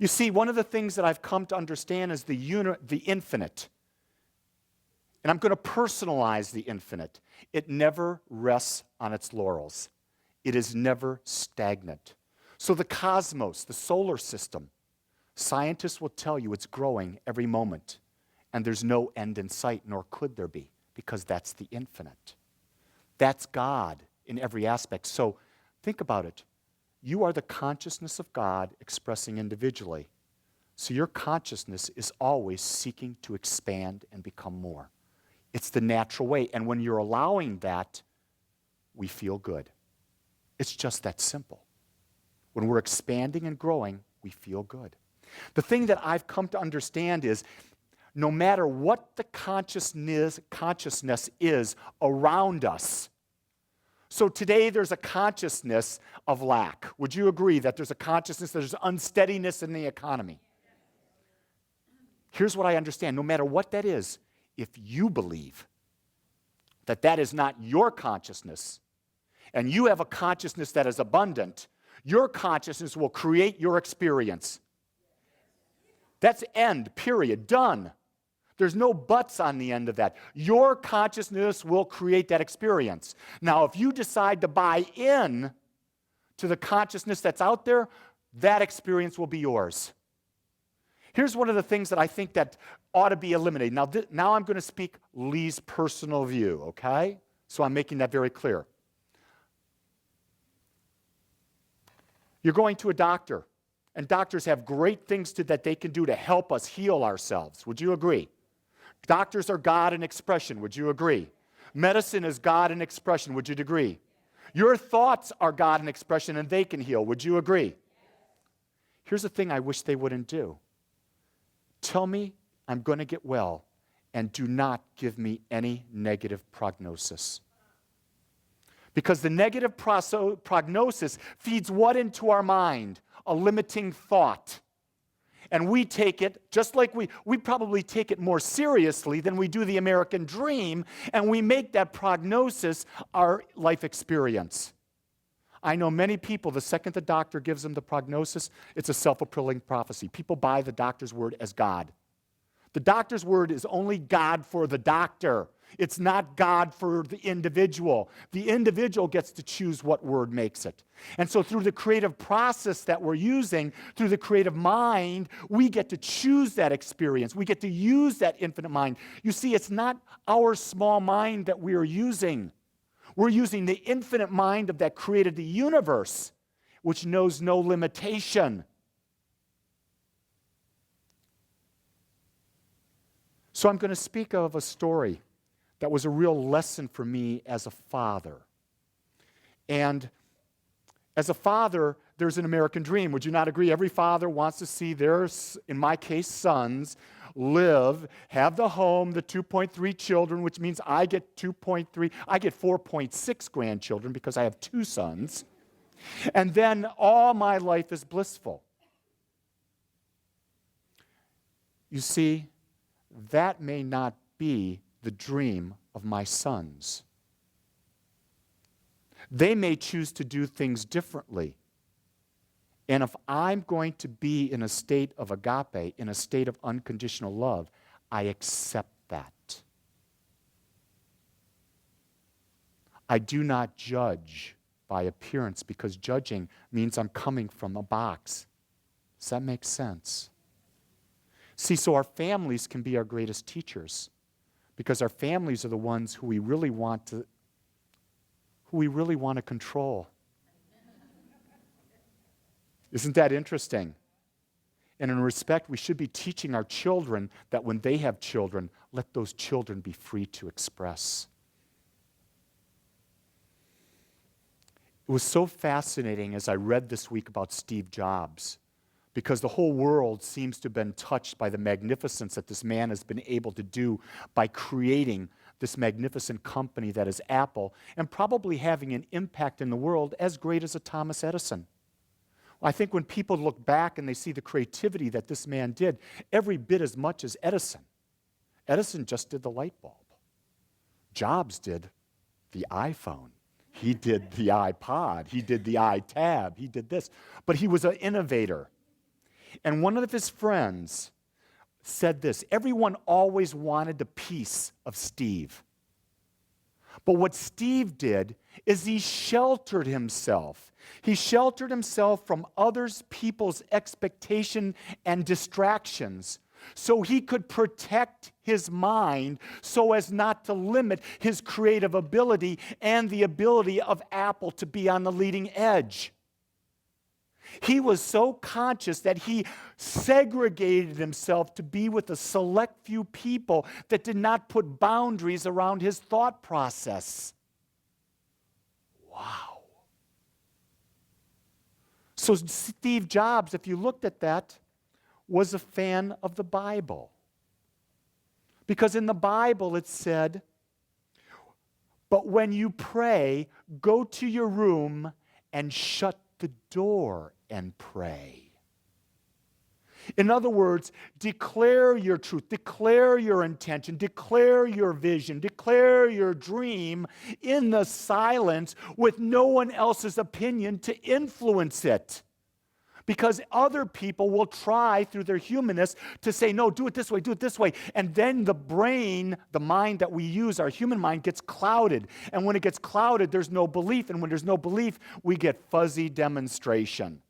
You see, one of the things that I've come to understand is the infinite. And I'm going to personalize the infinite. It never rests on its laurels. It is never stagnant. So the cosmos, the solar system, scientists will tell you it's growing every moment. And there's no end in sight, nor could there be, because that's the infinite. That's God in every aspect. So think about it. You are the consciousness of God expressing individually. So your consciousness is always seeking to expand and become more. It's the natural way. And when you're allowing that, we feel good. It's just that simple. When we're expanding and growing, we feel good. The thing that I've come to understand is no matter what the consciousness is around us. So today there's a consciousness of lack. Would you agree that there's a consciousness, there's unsteadiness in the economy? Here's what I understand. No matter what that is, if you believe that that is not your consciousness, and you have a consciousness that is abundant, your consciousness will create your experience. That's end, period, done. There's no buts on the end of that. Your consciousness will create that experience. Now, if you decide to buy in to the consciousness that's out there, that experience will be yours. Here's one of the things that I think that ought to be eliminated. Now I'm going to speak Lee's personal view, okay? So I'm making that very clear. You're going to a doctor, and doctors have great things that they can do to help us heal ourselves. Would you agree? Doctors are God in expression. Would you agree? Medicine is God in expression. Would you agree? Your thoughts are God in expression, and they can heal. Would you agree? Here's the thing I wish they wouldn't do. Tell me I'm going to get well, and do not give me any negative prognosis. Because the negative prognosis feeds what into our mind? A limiting thought. And we take it, just like we probably take it more seriously than we do the American dream, and we make that prognosis our life experience. I know many people, the second the doctor gives them the prognosis, it's a self-fulfilling prophecy. People buy the doctor's word as God. The doctor's word is only God for the doctor. It's not God for the individual. The individual gets to choose what word makes it. And so through the creative process that we're using, through the creative mind, we get to choose that experience. We get to use that infinite mind. You see, it's not our small mind that we are using. We're using the infinite mind of that created the universe, which knows no limitation. So I'm going to speak of a story that was a real lesson for me as a father. And as a father, there's an American dream. Would you not agree? Every father wants to see their, in my case, sons, live, have the home, the 2.3 children, which means I get 4.6 grandchildren because I have 2 sons. And then all my life is blissful. You see, that may not be the dream of my sons. They may choose to do things differently. And if I'm going to be in a state of agape, in a state of unconditional love, I accept that. I do not judge by appearance because judging means I'm coming from a box. Does that make sense? See, so our families can be our greatest teachers because our families are the ones who we really want to control. Isn't that interesting? And in respect, we should be teaching our children that when they have children, let those children be free to express. It was so fascinating as I read this week about Steve Jobs, because the whole world seems to have been touched by the magnificence that this man has been able to do by creating this magnificent company that is Apple, and probably having an impact in the world as great as a Thomas Edison. I think when people look back and they see the creativity that this man did, every bit as much as Edison. Edison just did the light bulb. Jobs did the iPhone. He did the iPod. He did the iTab. He did this. But he was an innovator. And one of his friends said this: everyone always wanted a piece of Steve. But what Steve did is he sheltered himself. He sheltered himself from others people's expectation and distractions so he could protect his mind so as not to limit his creative ability and the ability of Apple to be on the leading edge. He was so conscious that he segregated himself to be with a select few people that did not put boundaries around his thought process. Wow. So Steve Jobs, if you looked at that, was a fan of the Bible. Because in the Bible it said, but when you pray, go to your room and shut the door and pray. In other words, declare your truth, declare your intention, declare your vision, declare your dream in the silence with no one else's opinion to influence it. Because other people will try through their humanness to say, no, do it this way, do it this way. And then the brain, the mind that we use, our human mind, gets clouded. And when it gets clouded, there's no belief. And when there's no belief, we get fuzzy demonstration.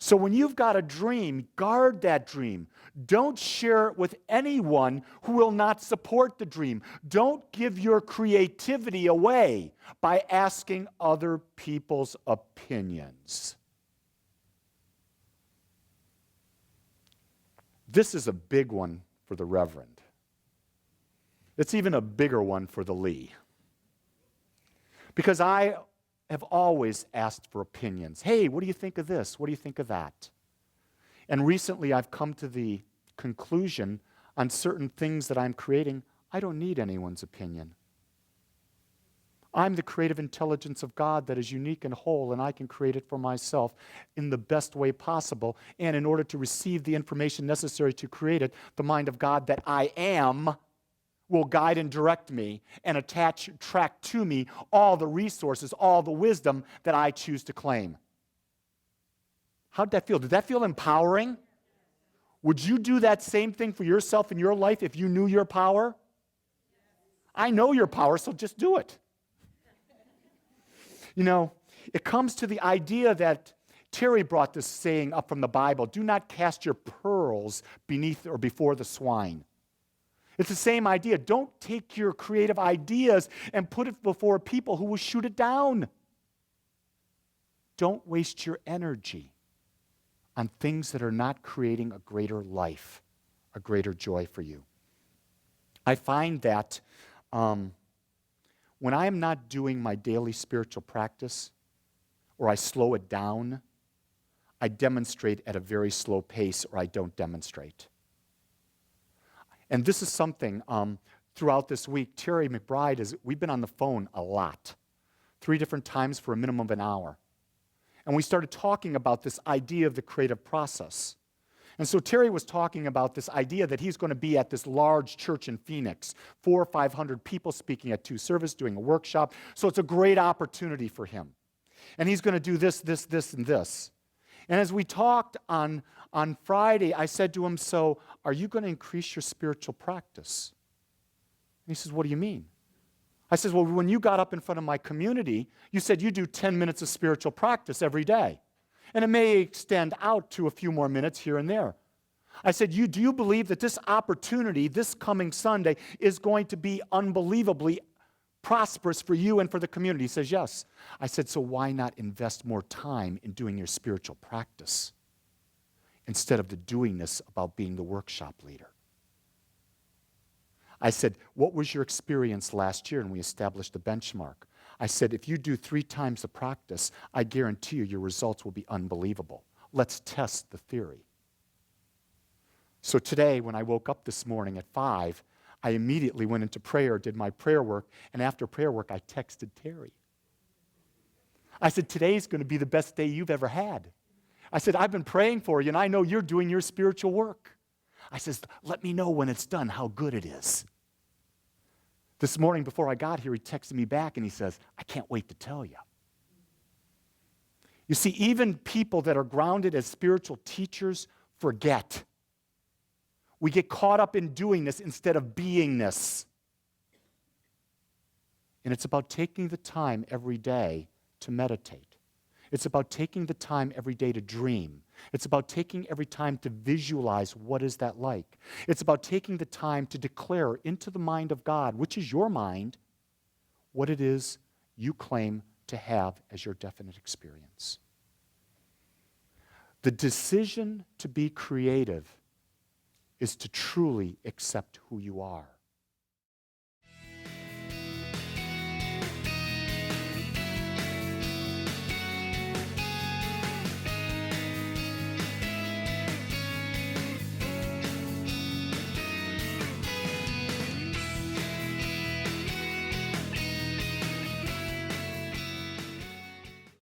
So when you've got a dream, guard that dream. Don't share it with anyone who will not support the dream. Don't give your creativity away by asking other people's opinions. This is a big one for the Reverend. It's even a bigger one for the Lee. Because I have always asked for opinions. Hey, what do you think of this? What do you think of that? And recently I've come to the conclusion on certain things that I'm creating, I don't need anyone's opinion. I'm the creative intelligence of God that is unique and whole, and I can create it for myself in the best way possible. And in order to receive the information necessary to create it, the mind of God that I am will guide and direct me and attract to me all the resources, all the wisdom that I choose to claim. How'd that feel? Did that feel empowering? Would you do that same thing for yourself in your life if you knew your power? I know your power, so just do it. You know, it comes to the idea that Terry brought this saying up from the Bible, do not cast your pearls beneath or before the swine. It's the same idea. Don't take your creative ideas and put it before people who will shoot it down. Don't waste your energy on things that are not creating a greater life, a greater joy for you. I find that when I am not doing my daily spiritual practice, or I slow it down, I demonstrate at a very slow pace, or I don't demonstrate. And this is something throughout this week, Terry McBride, we've been on the phone a lot, 3 different times for a minimum of an hour. And we started talking about this idea of the creative process. And so Terry was talking about this idea that he's going to be at this large church in Phoenix, 400 or 500 people speaking at 2 services, doing a workshop. So it's a great opportunity for him. And he's going to do this, this, this, and this. And as we talked on Friday, I said to him, so are you going to increase your spiritual practice? And he says, what do you mean? I said, well, when you got up in front of my community, you said you do 10 minutes of spiritual practice every day. And it may extend out to a few more minutes here and there. I said, do you believe that this opportunity, this coming Sunday, is going to be unbelievably prosperous for you and for the community? He says, yes. I said, so why not invest more time in doing your spiritual practice instead of the doingness about being the workshop leader? I said, what was your experience last year? And we established a benchmark. I said, if you do 3 times the practice, I guarantee you your results will be unbelievable. Let's test the theory. So today, when I woke up this morning at 5, I immediately went into prayer, did my prayer work, and after prayer work, I texted Terry. I said, today's going to be the best day you've ever had. I said, I've been praying for you, and I know you're doing your spiritual work. I says, let me know when it's done how good it is. This morning before I got here, he texted me back and he says, I can't wait to tell you. You see, even people that are grounded as spiritual teachers forget. We get caught up in doing this instead of beingness. And it's about taking the time every day to meditate. It's about taking the time every day to dream. It's about taking every time to visualize what is that like. It's about taking the time to declare into the mind of God, which is your mind, what it is you claim to have as your definite experience. The decision to be creative is to truly accept who you are.